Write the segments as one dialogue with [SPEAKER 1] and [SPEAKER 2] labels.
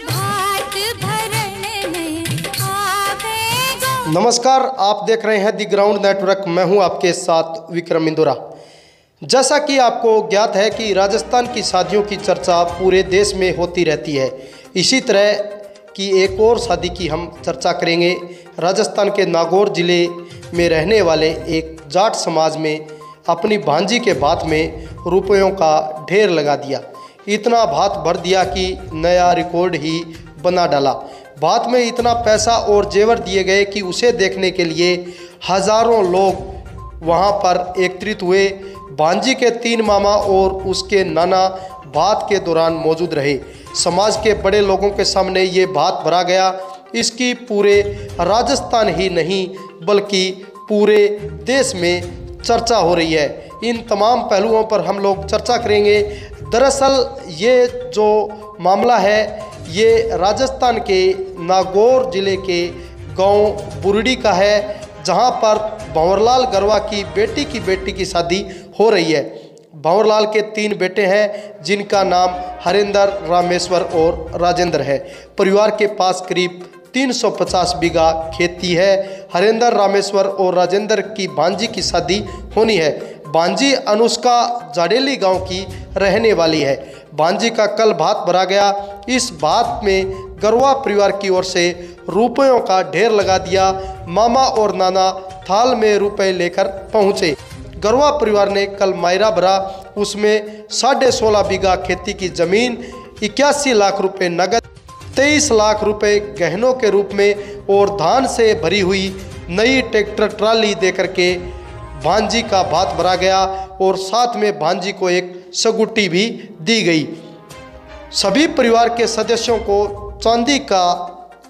[SPEAKER 1] भात भरण में आवेगो।
[SPEAKER 2] नमस्कार, आप देख रहे हैं दी ग्राउंड नेटवर्क। मैं हूं आपके साथ विक्रम इंदौरा। जैसा कि आपको ज्ञात है कि राजस्थान की शादियों की चर्चा पूरे देश में होती रहती है। इसी तरह की एक और शादी की हम चर्चा करेंगे। राजस्थान के नागौर ज़िले में रहने वाले एक जाट समाज में अपनी भांजी के भात में रुपयों का ढेर लगा दिया। इतना भात भर दिया कि नया रिकॉर्ड ही बना डाला। भात में इतना पैसा और जेवर दिए गए कि उसे देखने के लिए हजारों लोग वहां पर एकत्रित हुए। भांजी के 3 मामा और उसके नाना भात के दौरान मौजूद रहे। समाज के बड़े लोगों के सामने ये भात भरा गया। इसकी पूरे राजस्थान ही नहीं बल्कि पूरे देश में चर्चा हो रही है। इन तमाम पहलुओं पर हम लोग चर्चा करेंगे। दरअसल ये जो मामला है ये राजस्थान के नागौर ज़िले के गांव बुरड़ी का है, जहां पर भंवरलाल गरवा की बेटी की शादी हो रही है। भंवरलाल के 3 बेटे हैं जिनका नाम हरेंद्र, रामेश्वर और राजेंद्र है। परिवार के पास करीब 350 बीघा खेती है। हरेंद्र, रामेश्वर और राजेंद्र की भांजी की शादी होनी है। भांजी अनुष्का जाडेली गांव की रहने वाली है। भांजी का कल भात भरा गया। इस भात में गरवा परिवार की ओर से रुपयों का ढेर लगा दिया। मामा और नाना थाल में रुपए लेकर पहुंचे। गरवा परिवार ने कल मायरा भरा। उसमें 16.5 बीघा खेती की जमीन, 81 लाख रुपए नगद, 23 लाख रुपए गहनों के रूप में और धान से भरी हुई नई ट्रैक्टर ट्राली देकर के भांजी का भात भरा गया और साथ में भांजी को एक सगुटी भी दी गई। सभी परिवार के सदस्यों को चांदी का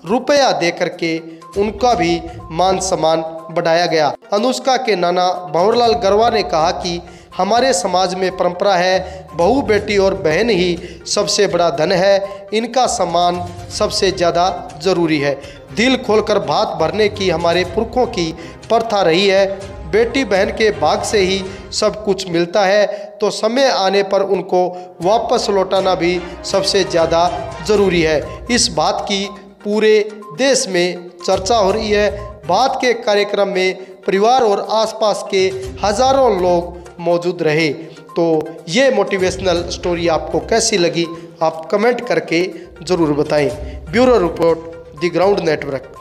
[SPEAKER 2] रुपया देकर के उनका भी मान सम्मान बढ़ाया गया। अनुष्का के नाना भंवरलाल गरवा ने कहा कि हमारे समाज में परंपरा है, बहू, बेटी और बहन ही सबसे बड़ा धन है। इनका सम्मान सबसे ज़्यादा जरूरी है। दिल खोलकर भात भरने की हमारे पुरखों की प्रथा रही है। बेटी बहन के भाग से ही सब कुछ मिलता है, तो समय आने पर उनको वापस लौटाना भी सबसे ज़्यादा ज़रूरी है। इस बात की पूरे देश में चर्चा हो रही है। भात के कार्यक्रम में परिवार और आसपास के हजारों लोग मौजूद रहे। तो ये मोटिवेशनल स्टोरी आपको कैसी लगी, आप कमेंट करके ज़रूर बताएं। ब्यूरो रिपोर्ट, दी ग्राउंड नेटवर्क।